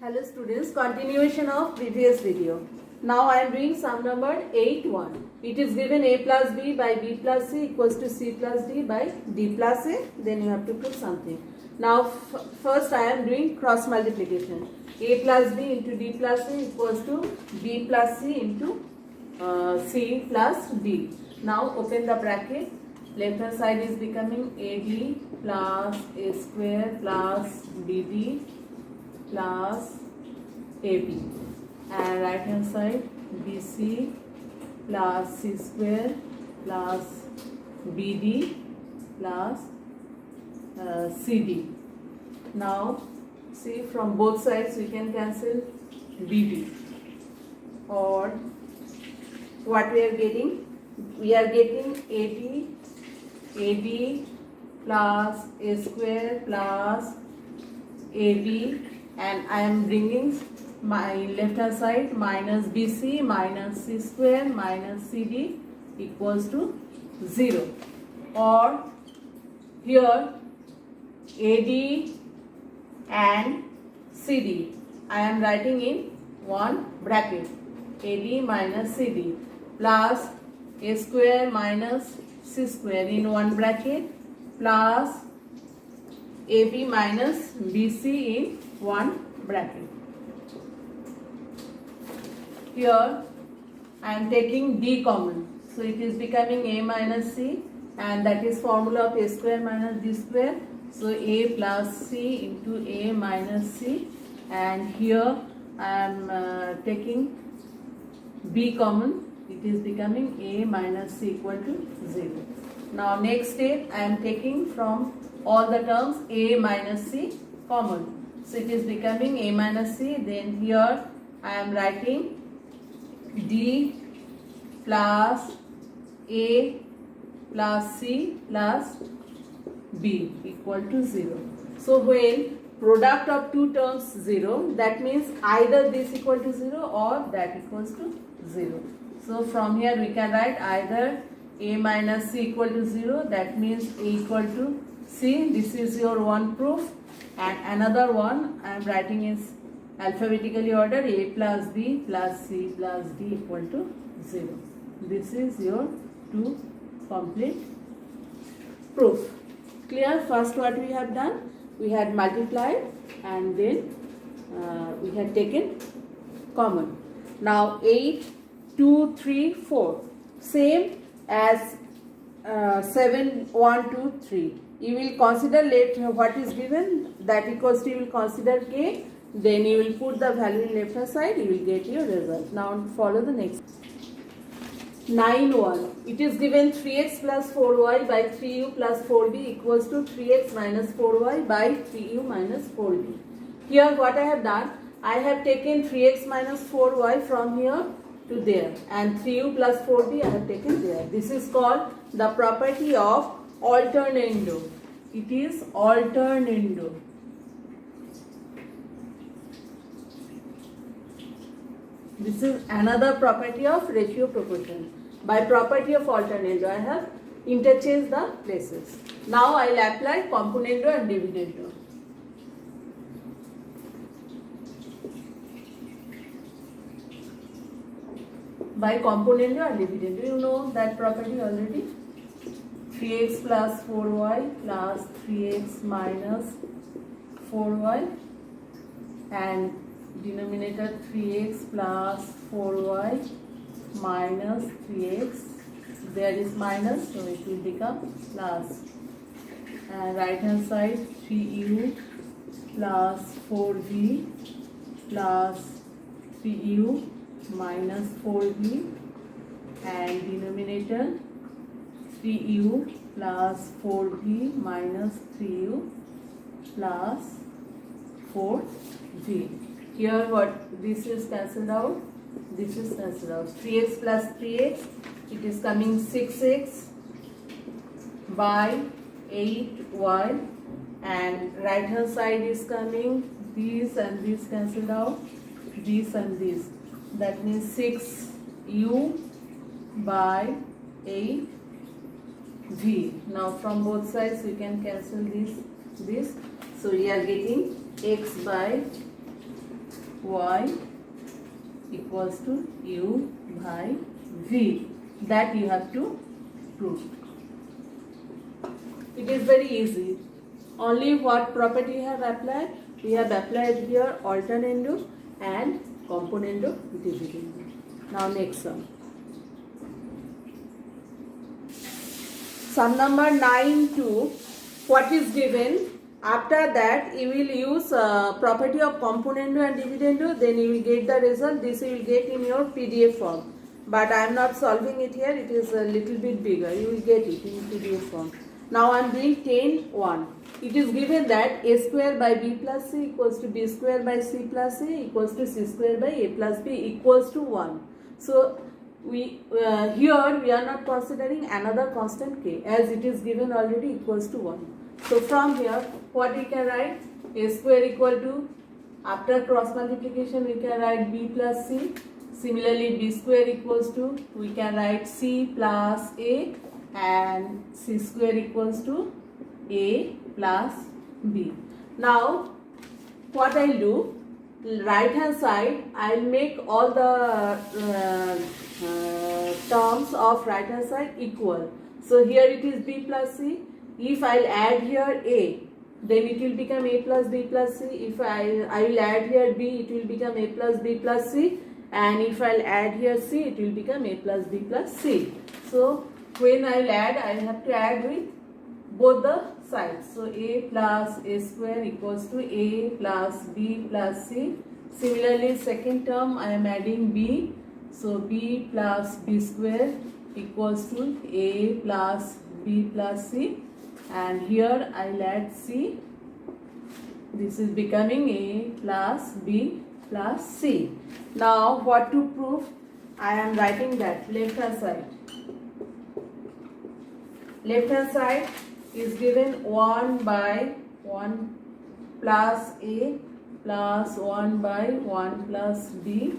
Hello students, continuation of previous video. Now I am doing sum number 8-1. It is given a plus b by b plus c equals to c plus d by d plus a. Then you have to put something. Now first I am doing cross multiplication. A plus b into d plus a equals to b plus c into c plus d. Now open the bracket. Left hand side is becoming ad plus a square plus dd plus AB, and right hand side BC plus C square plus BD plus CD. Now see, from both sides we can cancel BD, or what we are getting? We are getting AD plus A square plus AB, and I am bringing my left hand side minus BC minus C square minus CD equals to 0, or here AD and CD I am writing in one bracket, AD minus CD plus A square minus C square in one bracket plus AB minus BC in one bracket. Here I am taking D common, so it is becoming A minus C, and that is formula of A square minus D square. So A plus C into A minus C, and here I am taking B common, it is becoming A minus C equal to 0. Now next step I am taking from all the terms A minus C common, so it is becoming A minus C. Then here I am writing D plus A plus C plus B equal to 0. So when product of two terms 0, that means either this equal to 0 or that equals to 0. So from here we can write either A minus C equal to 0, that means A equal to C. This is your one proof, and another one I am writing is alphabetically ordered, A plus B plus C plus D equal to 0. This is your two complete proof. Clear? First what we have done? We had multiplied and then we had taken common. Now 8, 2, 3, 4. Same as 7, 1, 2, 3. You will consider later what is given, that equals to, you will consider K. Then you will put the value in left hand side, you will get your result. Now follow the next. 9-1. It is given 3x plus 4y by 3u plus 4b equals to 3x minus 4y by 3u minus 4b. Here what I have done, I have taken 3x minus 4y from here to there, and 3u plus 4b I have taken there. This is called the property of alternando. It is alternando. This is another property of ratio proportion. By property of alternando, I have interchanged the places. Now I will apply componendo and dividendo. By componendo and dividendo, you know that property already. 3x plus 4y plus 3x minus 4y, and denominator 3x plus 4y minus 3x, there is minus, so it will become plus, and right hand side 3u plus 4v plus 3u minus 4v, and denominator 3u plus 4v minus 3u plus 4v. Here what, this is cancelled out, this is cancelled out. 3x plus 3x, it is coming 6x by 8y, and right hand side is coming these and these cancelled out, this and this, that means 6u by 8v. Now from both sides we can cancel this. So we are getting x by y equals to u by v. That you have to prove. It is very easy. Only what property have applied? We have applied here alternando and componendo dividendo. Now next sum. Sum number 9(2). What is given? After that you will use property of componendo and dividendo, then you will get the result. This you will get in your PDF form. But I am not solving it here, it is a little bit bigger. You will get it in PDF form. Now I am doing 10(1). It is given that a square by b plus c equals to b square by c plus a equals to c square by a plus b equals to 1. So here we are not considering another constant k, as it is given already equals to 1. So from here what we can write? A square equal to, after cross multiplication we can write b plus c. Similarly b square equals to, we can write c plus a, and c square equals to a plus b. Now what I will do, right hand side I will make all the terms of right hand side equal. So here it is b plus c. If I will add here a, then it will become a plus b plus c. If I will add here b, it will become a plus b plus c. And if I will add here c, it will become a plus b plus c. So when I will add, I have to add with both the sides. So a plus a square equals to a plus b plus c. Similarly, second term I am adding b. So b plus b square equals to a plus b plus c. And here I will add c. This is becoming a plus b plus c. Now what to prove? I am writing that left hand side. Left hand side is given 1 by 1 plus a plus 1 by 1 plus b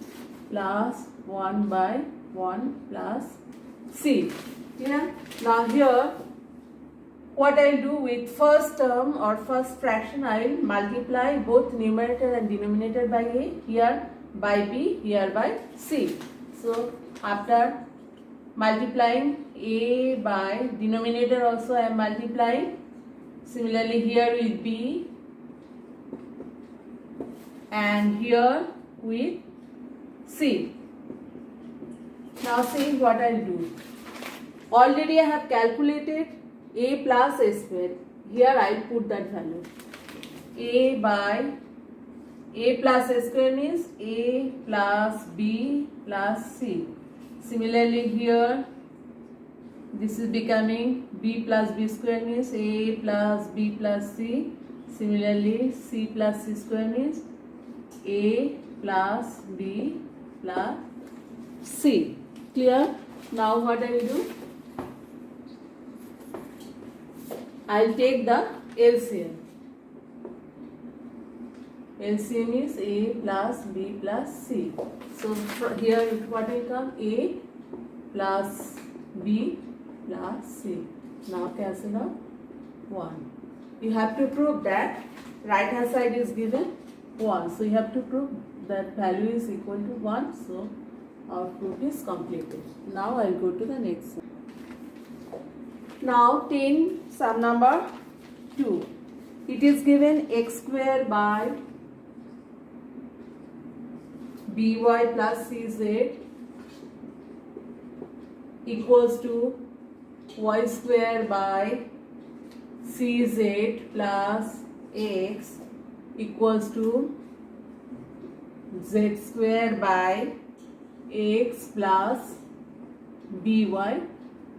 plus 1 by 1 plus c. Yeah? Now here what I will do with first term or first fraction, I will multiply both numerator and denominator by a, here by b, here by c. So after multiplying a by denominator also I am multiplying. Similarly here with b and here with c. Now see what I will do. Already I have calculated a plus a square. Here I will put that value. A by a plus a square means a plus b plus c. Similarly here this is becoming b plus b square means a plus b plus c. Similarly c plus c square means a plus b plus c. Clear? Now what I will do? I will take the LCM. LCM is a plus b plus c. So here what will come? A plus b plus c. Now cancel out 1. You have to prove that right hand side is given 1. So you have to prove that value is equal to 1. So our proof is completed. Now I will go to the next one. Now sum number 2. It is given x square by by plus cz equals to y square by cz plus x equals to z square by x plus by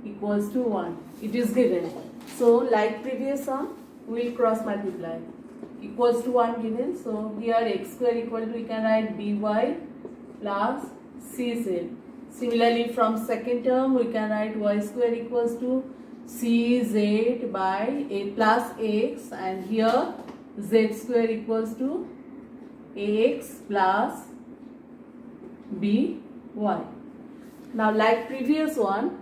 equals to 1. It is given. So like previous sum, we will cross multiply. Equals to 1 given. So here x square equal to, we can write by plus cz. Similarly from second term we can write y square equals to cz by a plus x, and here z square equals to ax plus by. Now like previous one,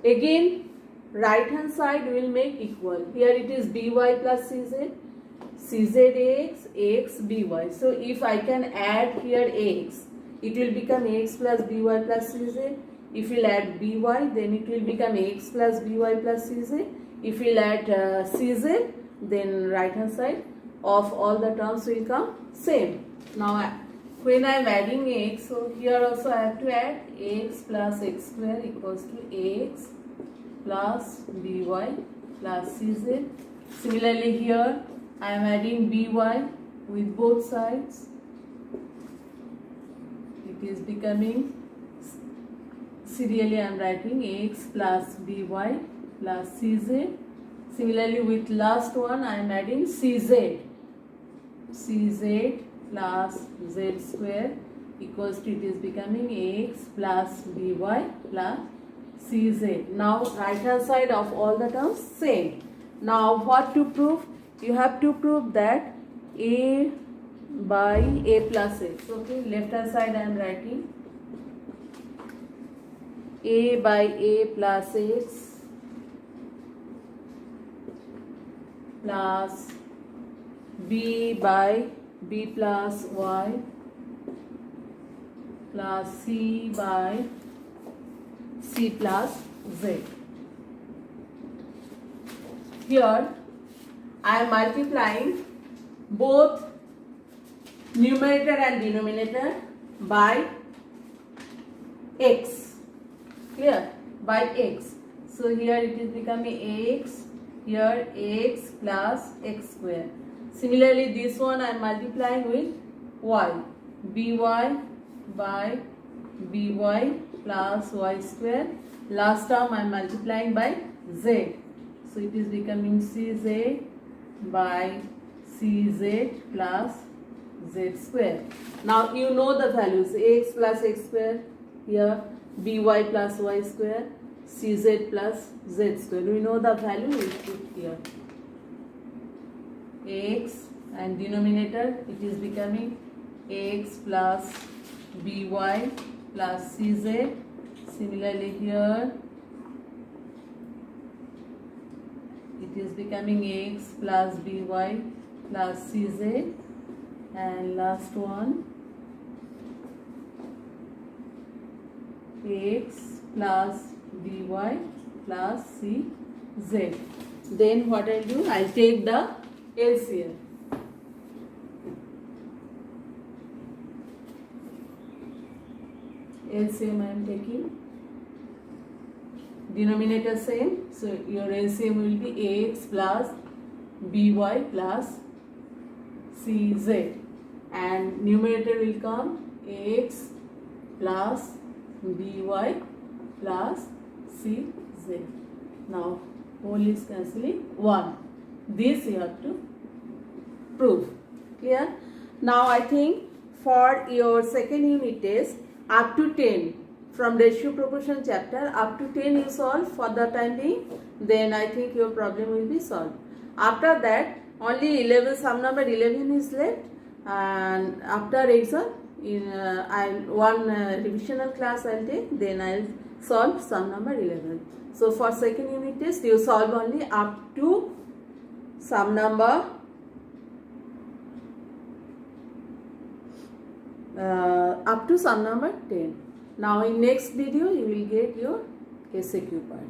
again right hand side we will make equal. Here it is by plus cz. czx x by. So if I can add here x, it will become x plus by plus cz. If we'll add by, then it will become x plus by plus cz. If we'll add cz, then right hand side of all the terms will come same. Now when I am adding x, so here also I have to add x plus x square equals to x plus by plus cz. Similarly here I am adding by with both sides. It is becoming, serially I am writing x plus by plus cz. Similarly with last one I am adding cz plus z square equals to, it is becoming x plus by plus cz. Now right hand side of all the terms same. Now what to prove? You have to prove that a by a plus x. Okay, left hand side I am writing a by a plus x plus b by b plus y plus c by c plus z. Here I am multiplying both numerator and denominator by x. Clear? By x. So here it is becoming x, here x plus x square. Similarly this one I am multiplying with y, by by by plus y square. Last term I am multiplying by z. So it is becoming cz by cz plus z square. Now you know the values, x plus x square here, by plus y square, cz plus z square. We know the value, we put here x, and denominator it is becoming x plus by plus cz. Similarly here it is becoming x plus by plus cz, and last one x plus by plus cz. Then what I'll do, I'll take the LCM. LCM I am taking. Denominator same, so your LCM will be ax plus by plus cz, and numerator will come ax plus by plus cz. Now whole is cancelling 1. This you have to prove. Clear? Now I think for your second unit test up to 10, from ratio proportion chapter up to 10 you solve for the time being, then I think your problem will be solved. After that only 11, sum number 11 is left, and after exam in one revisional class I'll take, then I'll solve sum number 11. So for second unit test you solve only up to sum number up to sum number 10. Now in next video you will get your SAQ part.